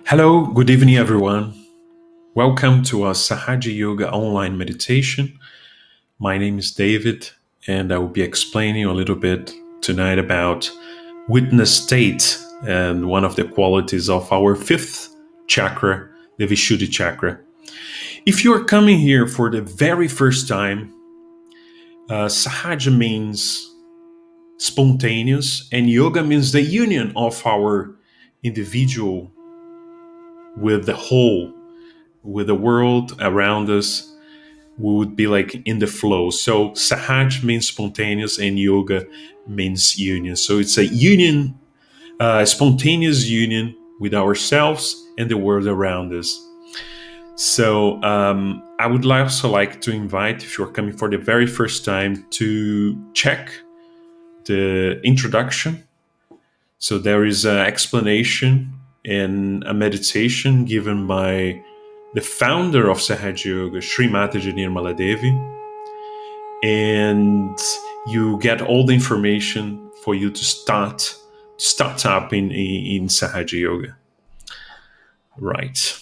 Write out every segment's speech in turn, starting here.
Hello, good evening, everyone. Welcome to our Sahaja Yoga online meditation. My name is David, and I will be explaining a little bit tonight about witness state and one of the qualities of our fifth chakra, the Vishuddhi chakra. If you are coming here for the very first time, Sahaja means spontaneous, and yoga means the union of our individual with the whole, with the world around us. We would be like in the flow. So Sahaj means spontaneous and yoga means union. So it's a union, a spontaneous union with ourselves and the world around us. So I would also like to invite, if you're coming for the very first time, to check the introduction. So there is an explanation and a meditation given by the founder of Sahaja Yoga, Sri Mataji Nirmala Devi, and you get all the information for you to start up in Sahaja Yoga. Right.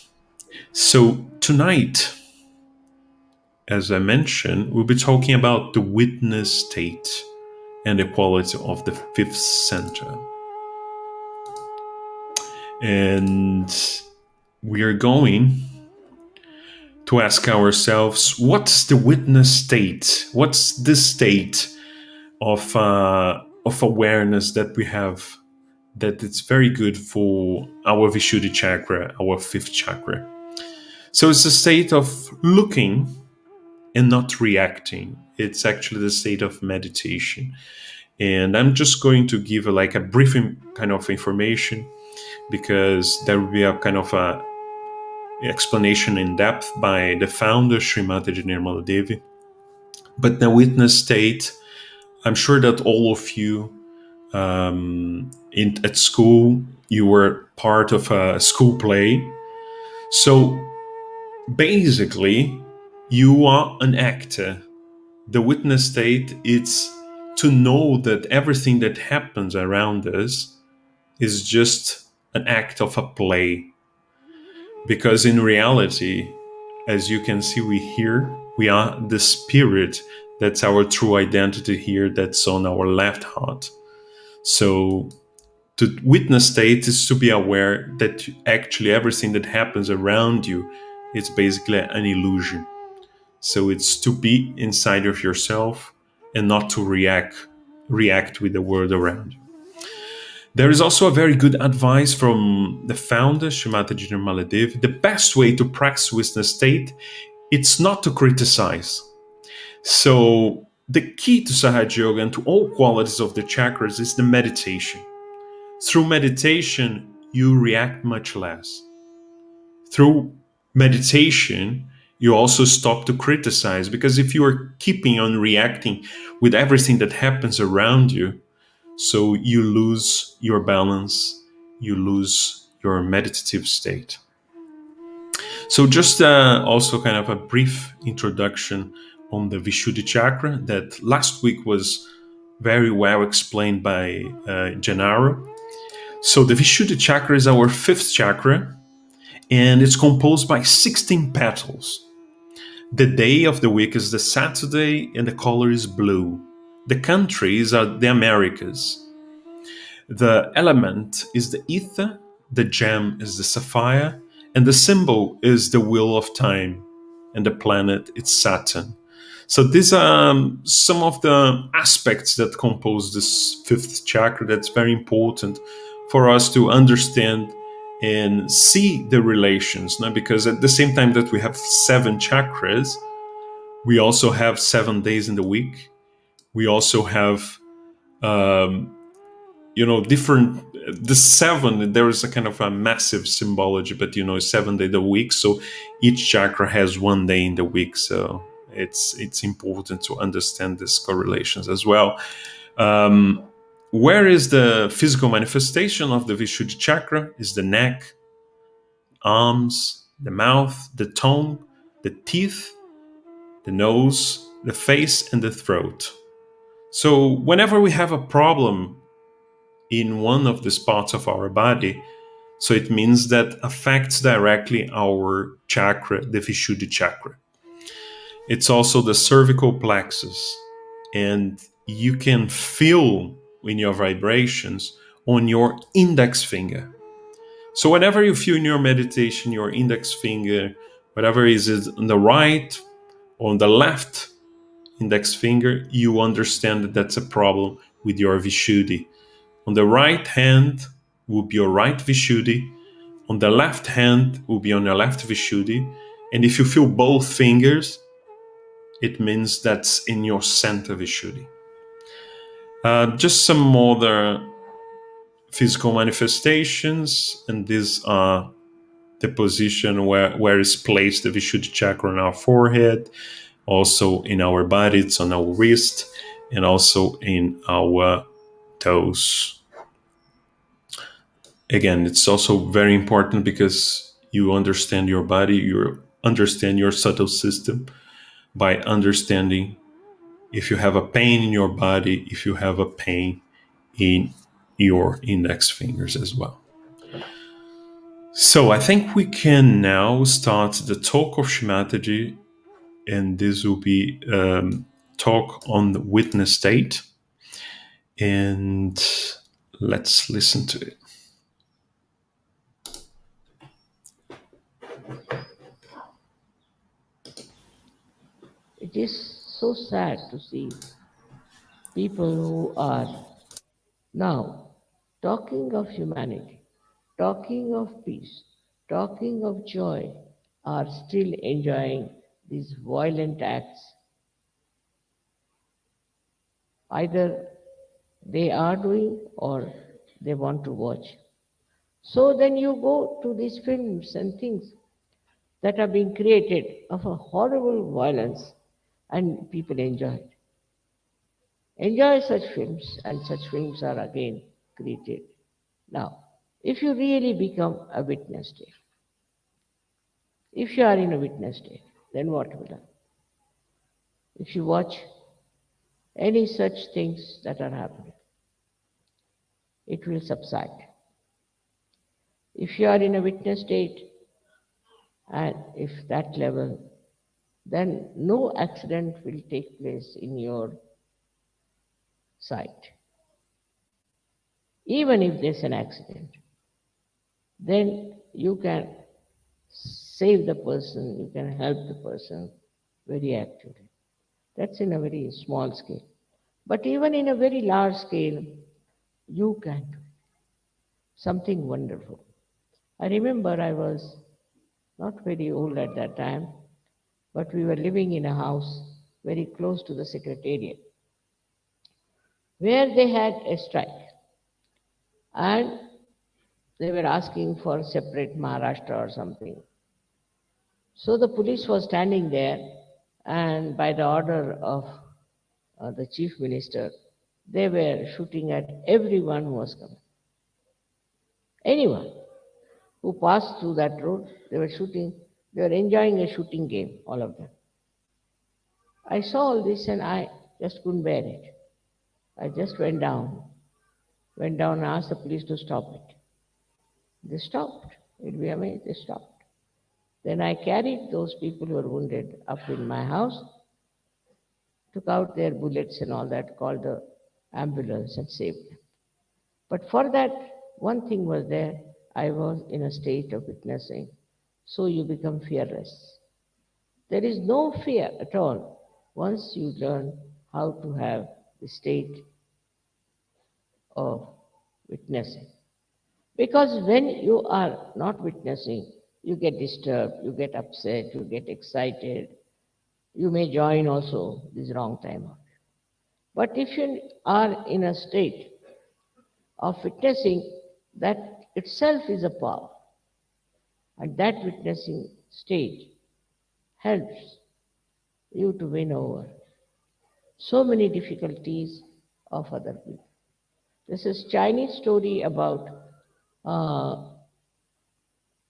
So tonight, as I mentioned, we'll be talking about the witness state and the quality of the fifth center. And we are going to ask ourselves, what's the witness state? What's the state of awareness that we have, that it's very good for our Vishuddhi chakra, our fifth chakra? So it's a state of looking and not reacting. It's actually the state of meditation. And I'm just going to give a brief kind of information, because there will be a kind of a explanation in depth by the founder, Sri Mataji Nirmala Devi. But the witness state, I'm sure that all of you at school, you were part of a school play. So basically, you are an actor. The witness state, it's to know that everything that happens around us is just an act of a play. Because in reality, as you can see, we are the spirit. That's our true identity here, that's on our left heart. So to witness state is to be aware that actually everything that happens around you is basically an illusion. So it's to be inside of yourself and not to react with the world around you. There is also a very good advice from the founder, Sri Mataji Nirmala Devi. The best way to practice witness state, it's not to criticize. So the key to Sahaja Yoga and to all qualities of the chakras is the meditation. Through meditation, you react much less. Through meditation, you also stop to criticize, because if you are keeping on reacting with everything that happens around you, so you lose your balance, you lose your meditative state. So just also kind of a brief introduction on the Vishuddhi chakra that last week was very well explained by Gennaro. So the Vishuddhi chakra is our fifth chakra, and it's composed by 16 petals. The day of the week is the Saturday, and the color is blue. The countries are the Americas. The element is the ether, the gem is the sapphire, and the symbol is the wheel of time, and the planet is Saturn. So these are some of the aspects that compose this fifth chakra that's very important for us to understand and see the relations. Because at the same time that we have 7 chakras, we also have 7 days in the week. We also have different, the 7, there is a kind of a massive symbology, but 7 days a week, so each chakra has 1 day in the week. So it's important to understand these correlations as well. Where is the physical manifestation of the Vishuddhi chakra? Is the neck, arms, the mouth, the tongue, the teeth, the nose, the face, and the throat. So whenever we have a problem in one of the spots of our body, So it means that affects directly our chakra, the Vishuddhi chakra. It's also the cervical plexus, and you can feel in your vibrations on your index finger. So whenever you feel in your meditation, your index finger, whatever is it on the right or on the left index finger, you understand that that's a problem with your Vishuddhi. On the right hand will be your right Vishuddhi. On the left hand will be on your left Vishuddhi. And if you feel both fingers, it means that's in your center Vishuddhi. Just some other physical manifestations, and these are the position where is placed the Vishuddhi chakra on our forehead, also in our body, it's on our wrist, and also in our toes. Again, it's also very important because you understand your body, you understand your subtle system by understanding if you have a pain in your body, if you have a pain in your index fingers as well. So I think we can now start the talk of Shimataji, and this will be talk on the witness state. And let's listen to it. It is so sad to see people who are now talking of humanity, talking of peace, talking of joy, are still enjoying these violent acts. Either they are doing or they want to watch. So then you go to these films and things that are being created of a horrible violence and people enjoy it. Enjoy such films, and such films are again created. Now, if you really become a witness state, if you are in a witness state, then what will happen? If you watch any such things that are happening, it will subside. If you are in a witness state, and if that level, then no accident will take place in your sight. Even if there's an accident, then you can save the person, you can help the person very actively. That's in a very small scale. But even in a very large scale, you can do something wonderful. I remember I was not very old at that time, but we were living in a house very close to the secretariat where they had a strike and they were asking for separate Maharashtra or something. So the police was standing there, and by the order of the chief minister, they were shooting at everyone who was coming. Anyone who passed through that road, they were shooting, they were enjoying a shooting game, all of them. I saw all this and I just couldn't bear it. I just went down and asked the police to stop it. They stopped. You'd be amazed, they stopped. Then I carried those people who were wounded up in my house, took out their bullets and all that, called the ambulance and saved them. But for that, one thing was there, I was in a state of witnessing. So you become fearless. There is no fear at all once you learn how to have the state of witnessing. Because when you are not witnessing, you get disturbed, you get upset, you get excited, you may join also this wrong time. But if you are in a state of witnessing, that itself is a power. And that witnessing stage helps you to win over so many difficulties of other people. This is Chinese story about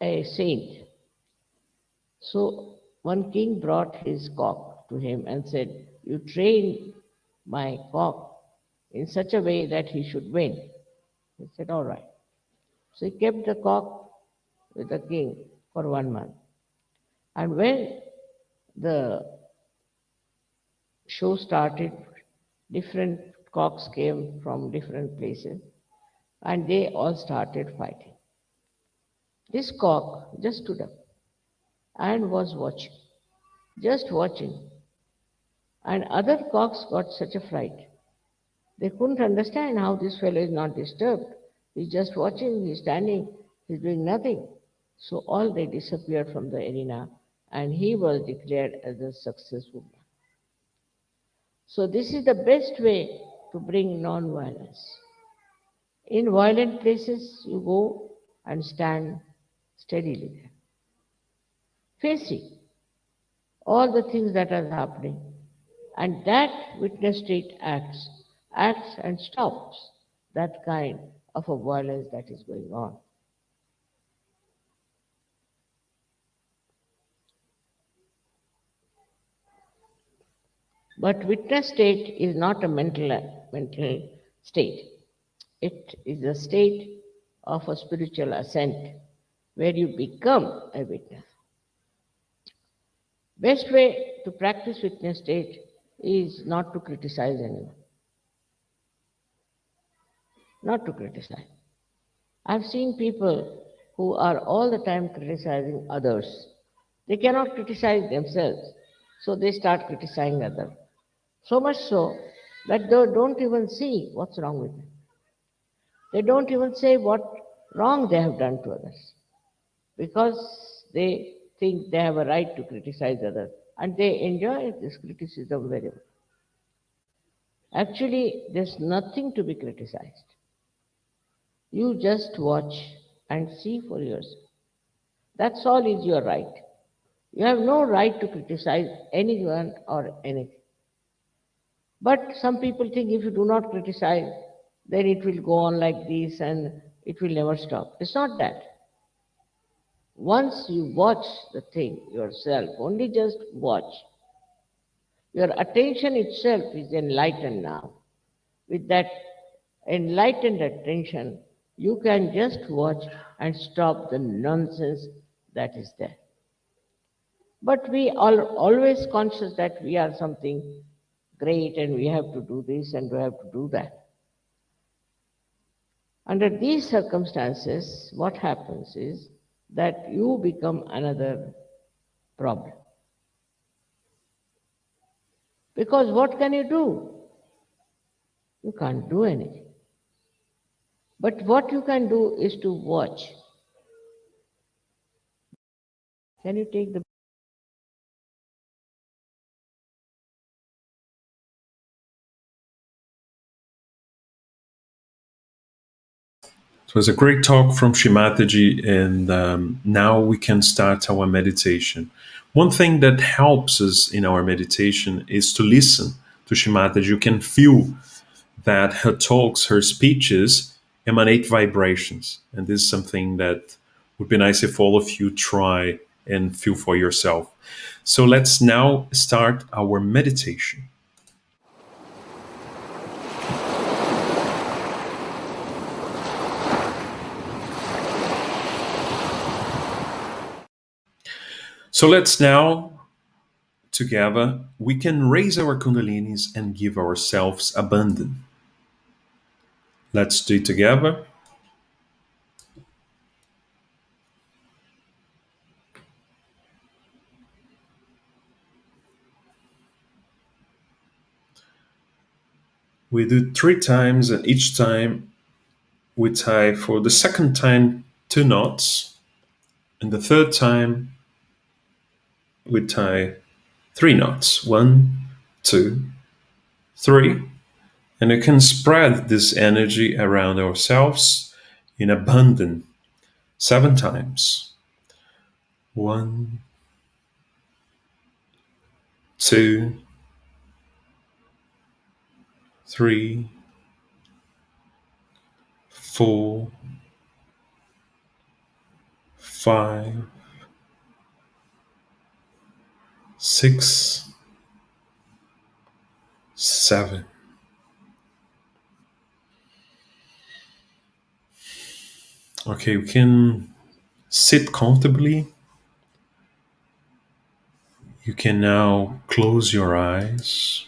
a saint. So one king brought his cock to him and said, "You train my cock in such a way that he should win." He said, "All right." So he kept the cock with the king for 1 month. And when the show started, different cocks came from different places and they all started fighting. This cock just stood up and was watching, just watching. And other cocks got such a fright. They couldn't understand how this fellow is not disturbed. He's just watching, he's standing, he's doing nothing. So all they disappeared from the arena and he was declared as a successful man. So this is the best way to bring non-violence. In violent places, you go and stand steadily there, facing all the things that are happening. And that witness state acts and stops that kind of a violence that is going on. But witness state is not a mental state. It is a state of a spiritual ascent where you become a witness. Best way to practice witness state is not to criticize anyone. Not to criticize. I've seen people who are all the time criticizing others. They cannot criticize themselves, so they start criticizing others. So much so that they don't even see what's wrong with them. They don't even say what wrong they have done to others because they think they have a right to criticize others and they enjoy this criticism very much. Actually, there's nothing to be criticized. You just watch and see for yourself. That's all is your right. You have no right to criticize anyone or anything. But some people think if you do not criticize, then it will go on like this and it will never stop. It's not that. Once you watch the thing yourself, only just watch, your attention itself is enlightened now. With that enlightened attention, you can just watch and stop the nonsense that is there. But we are always conscious that we are something great and we have to do this and we have to do that. Under these circumstances, what happens is that you become another problem. Because what can you do? You can't do anything. But what you can do is to watch. Can you take the It was a great talk from Shimataji, and now we can start our meditation. One thing that helps us in our meditation is to listen to Shimataji. You can feel that her talks, her speeches emanate vibrations. And this is something that would be nice if all of you try and feel for yourself. So let's now start our meditation. So let's now, together, we can raise our kundalinis and give ourselves abandon. Let's do it together. We do 3 times, and each time we tie for the second time 2 knots, and the third time we tie 3 knots. 1, 2, 3. And we can spread this energy around ourselves in abundance 7 times. 1, 2, 3, 4, 5, 6, 7. Okay, you can sit comfortably. You can now close your eyes.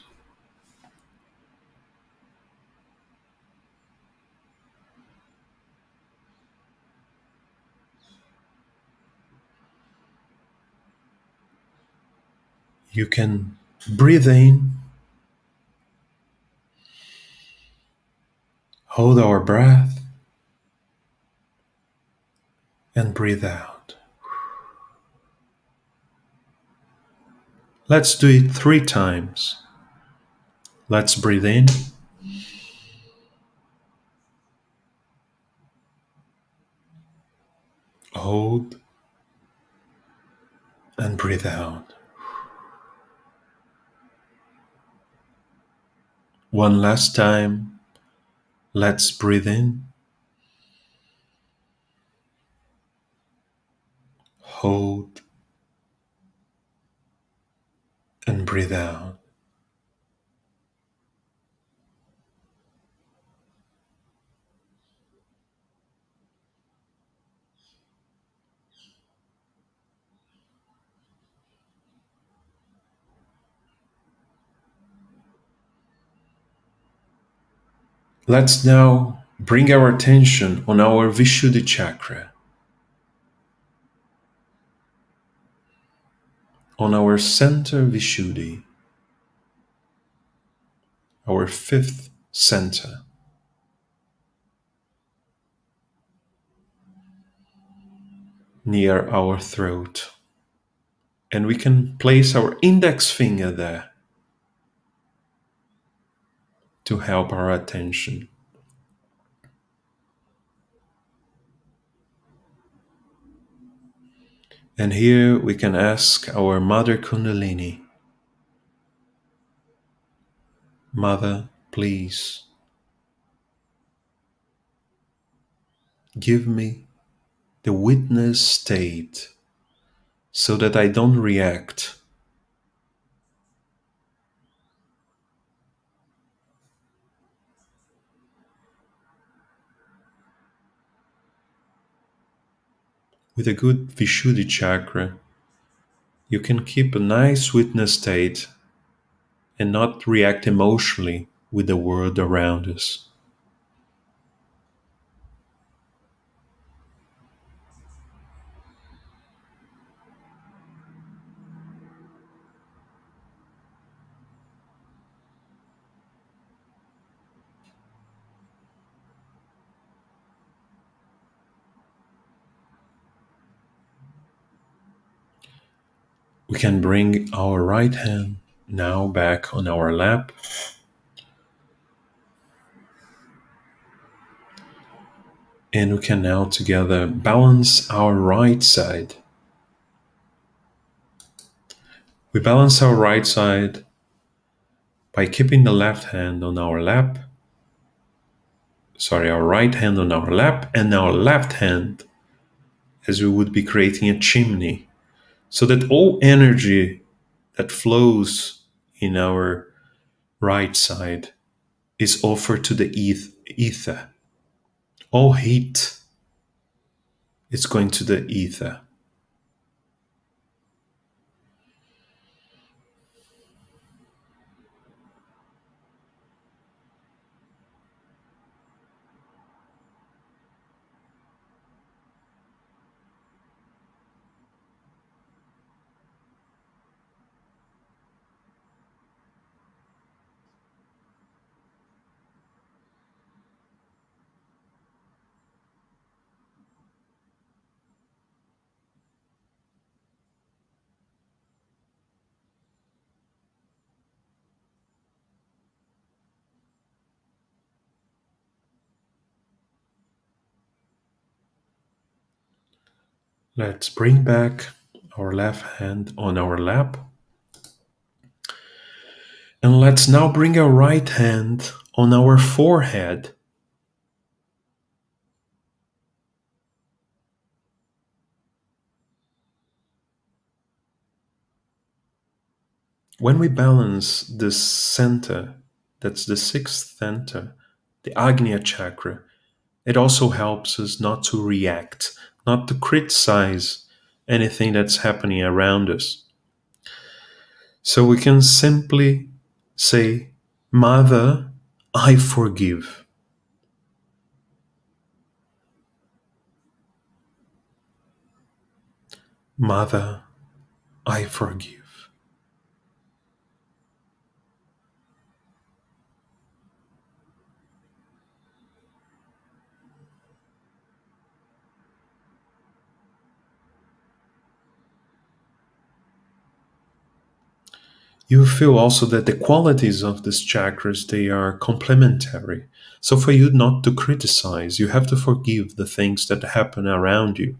You can breathe in, hold our breath, and breathe out. Let's do it 3 times. Let's breathe in, hold, and breathe out. One last time. Let's breathe in, hold, and breathe out. Let's now bring our attention on our Vishuddhi chakra, on our center Vishuddhi, our fifth center, near our throat. And we can place our index finger there to help our attention. And here we can ask our Mother Kundalini, Mother, please give me the witness state so that I don't react with a good Vishuddhi chakra. You can keep a nice witness state and not react emotionally with the world around us. We can bring our right hand now back on our lap, and we can now together balance our right side. We balance our right side by keeping the left hand on our lap, our right hand on our lap, and our left hand as we would be creating a chimney, so that all energy that flows in our right side is offered to the ether. All heat is going to the ether. Let's bring back our left hand on our lap. And let's now bring our right hand on our forehead. When we balance this center, that's the sixth center, the Agnya chakra, It also helps us not to react, not to criticize anything that's happening around us. So we can simply say, Mother, I forgive. Mother, I forgive. You feel also that the qualities of these chakras, they are complementary. So for you not to criticize, you have to forgive the things that happen around you.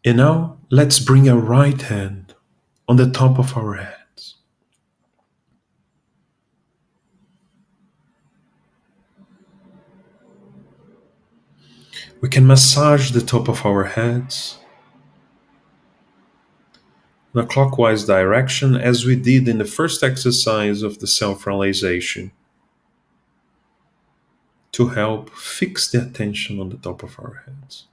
And now let's bring our right hand on the top of our heads. We can massage the top of our heads in a clockwise direction as we did in the first exercise of the self-realization to help fix the attention on the top of our heads.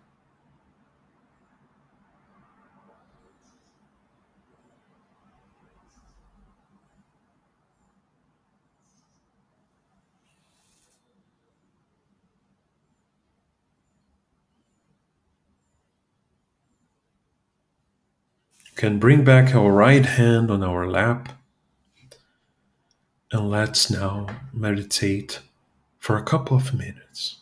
We can bring back our right hand on our lap, and let's now meditate for a couple of minutes.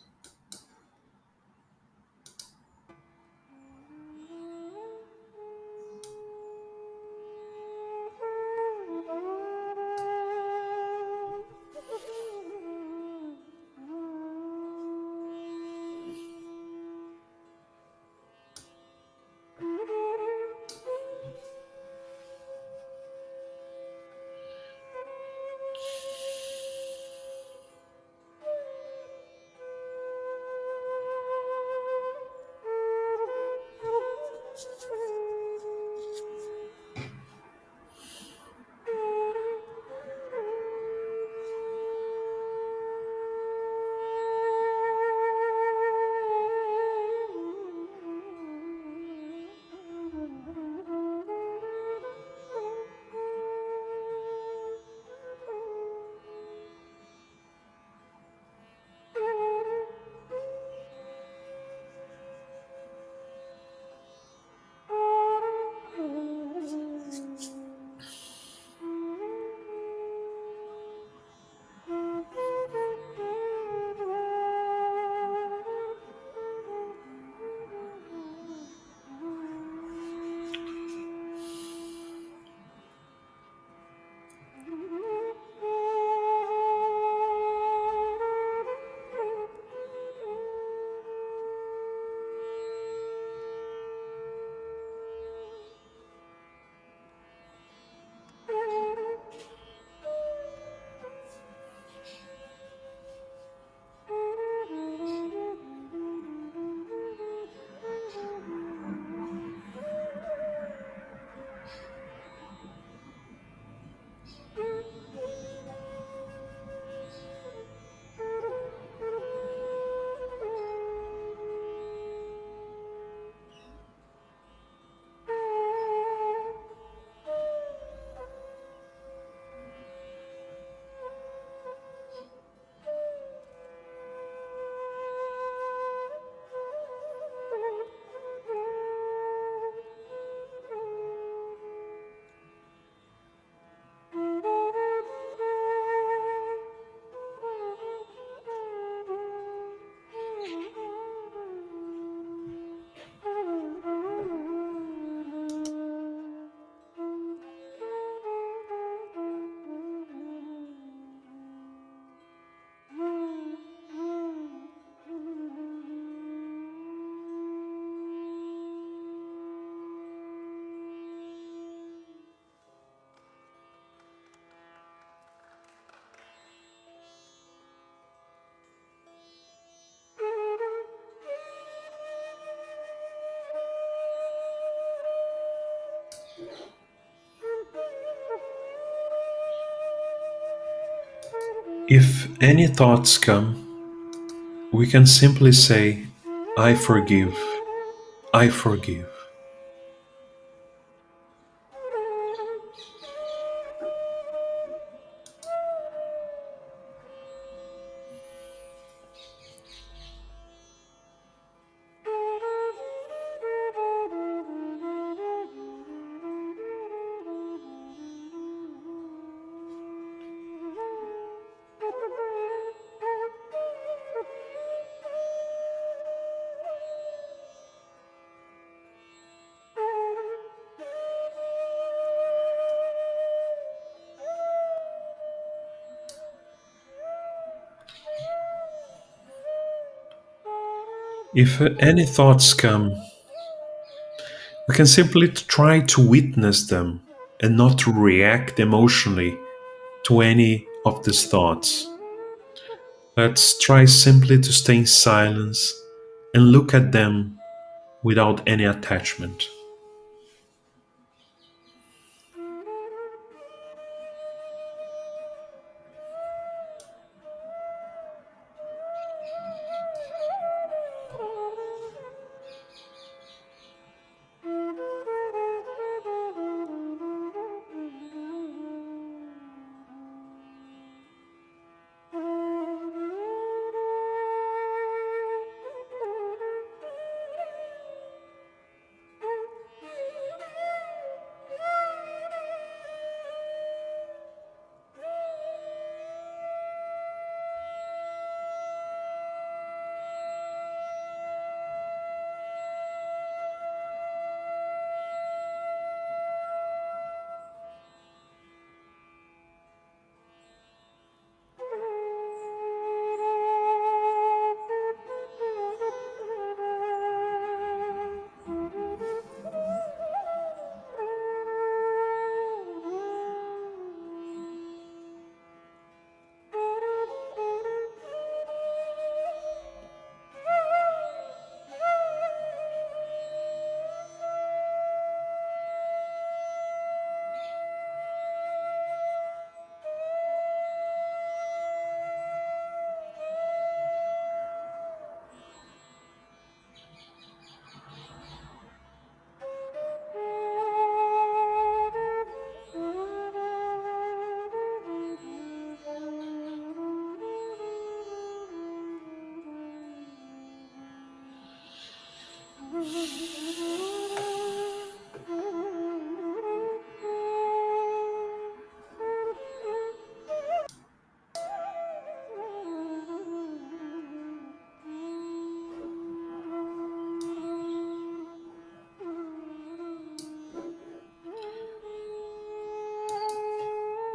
If any thoughts come, we can simply say, I forgive, I forgive. If any thoughts come, we can simply try to witness them and not to react emotionally to any of these thoughts. Let's try simply to stay in silence and look at them without any attachment.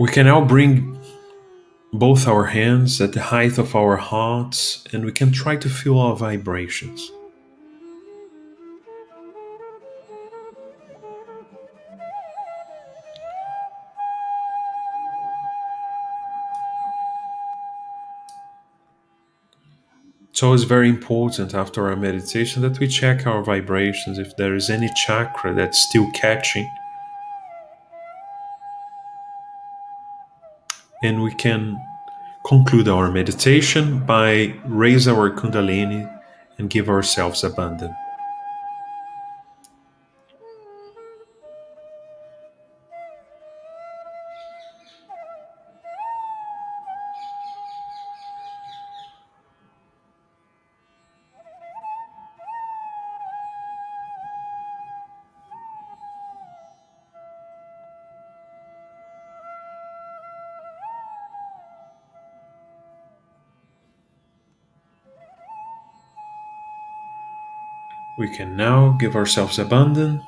We can now bring both our hands at the height of our hearts and we can try to feel our vibrations. It's always very important after our meditation that we check our vibrations if there is any chakra that's still catching, and we can conclude our meditation by raise our kundalini and give ourselves abundance. We can now give ourselves abundance.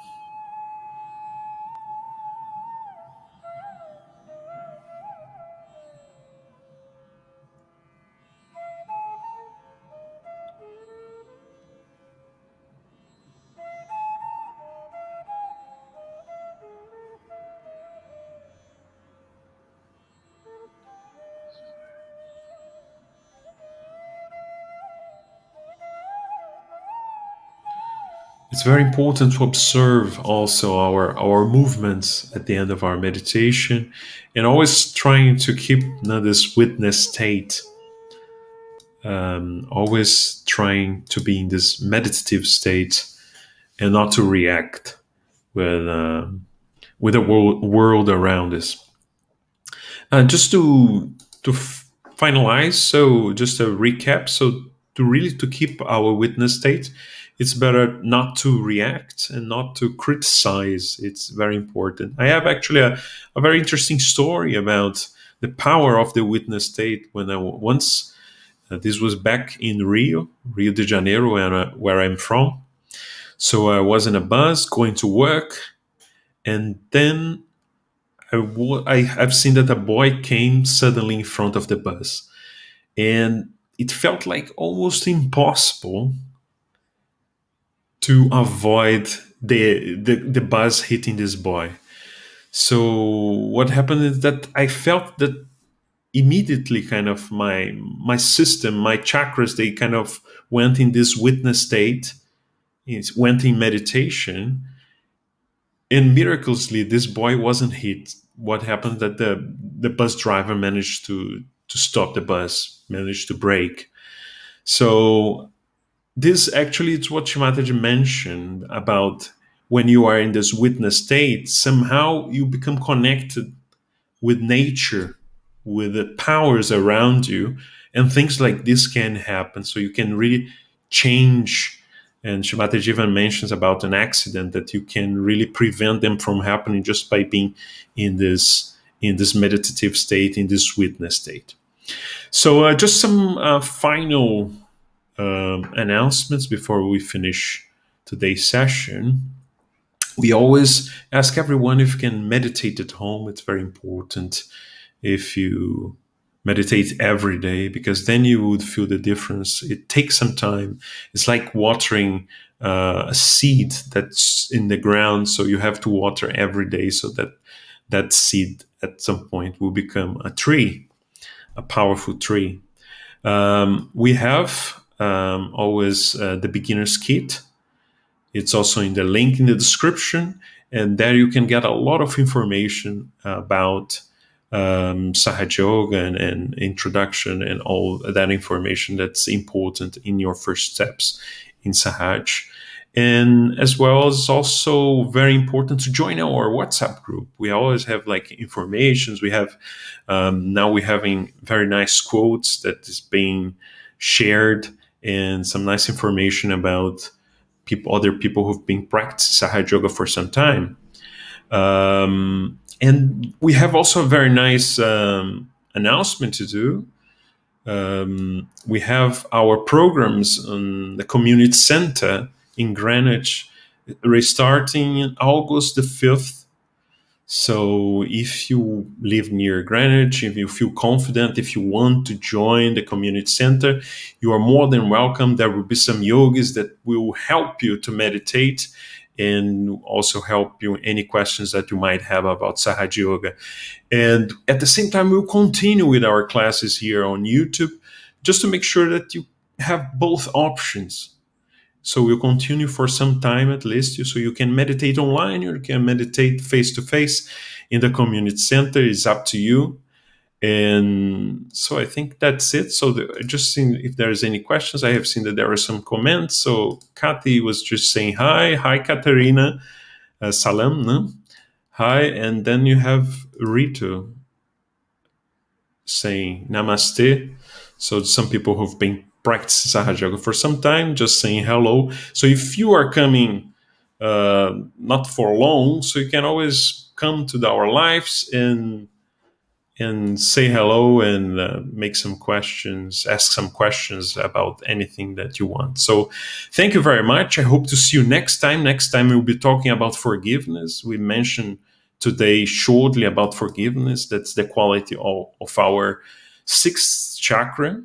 It's very important to observe also our movements at the end of our meditation, and always trying to keep this witness state, always trying to be in this meditative state and not to react with with the world around us. Just to finalize, so just a recap. So to really to keep our witness state, it's better not to react and not to criticize. It's very important. I have actually a very interesting story about the power of the witness state. When I once this was back in Rio de Janeiro, where I'm from. So I was in a bus going to work, and then I've seen that a boy came suddenly in front of the bus, and it felt like almost impossible to avoid the bus hitting this boy. So what happened is that I felt that immediately, kind of my system, my chakras, they kind of went in this witness state, it went in meditation, and miraculously this boy wasn't hit. What happened that the bus driver managed to stop the bus, managed to brake. So this actually, it's what Shimataji mentioned about when you are in this witness state, somehow you become connected with nature, with the powers around you, and things like this can happen. So you can really change. And Shimataji even mentions about an accident that you can really prevent them from happening just by being in this meditative state, in this witness state. So just some final announcements before we finish today's session. We always ask everyone if you can meditate at home. It's very important if you meditate every day, because then you would feel the difference. It takes some time. It's like watering a seed that's in the ground. So you have to water every day so that that seed at some point will become a tree, a powerful tree. We have always the beginner's kit. It's also in the link in the description, and there you can get a lot of information about Sahaja Yoga and introduction and all that information that's important in your first steps in Sahaj. And as well as also very important to join our WhatsApp group. We always have like informations. We have now we're having very nice quotes that is being shared, and some nice information about other people who've been practicing Sahaja Yoga for some time. And we have also a very nice announcement to do. We have our programs on the community center in Greenwich restarting in August the 5th. So if you live near Greenwich, if you feel confident, if you want to join the community center, you are more than welcome. There will be some yogis that will help you to meditate and also help you any questions that you might have about Sahaja Yoga. And at the same time, we'll continue with our classes here on YouTube, just to make sure that you have both options. So we'll continue for some time at least, so you can meditate online or you can meditate face-to-face in the community center. It's up to you. And so I think that's it. So just seeing if there's any questions. I have seen that there are some comments. So Kathy was just saying hi. Hi, Katerina. Salam. No? Hi. And then you have Rito saying namaste. So some people who've been practicing Sahaja Yoga for some time, just saying hello. So if you are coming not for long, so you can always come to our lives and say hello and make some questions, ask some questions about anything that you want. So thank you very much. I hope to see you next time. Next time we'll be talking about forgiveness. We mentioned today shortly about forgiveness. That's the quality of our sixth chakra.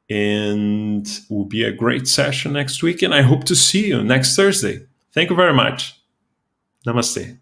And it will be a great session next week. And I hope to see you next Thursday. Thank you very much. Namaste.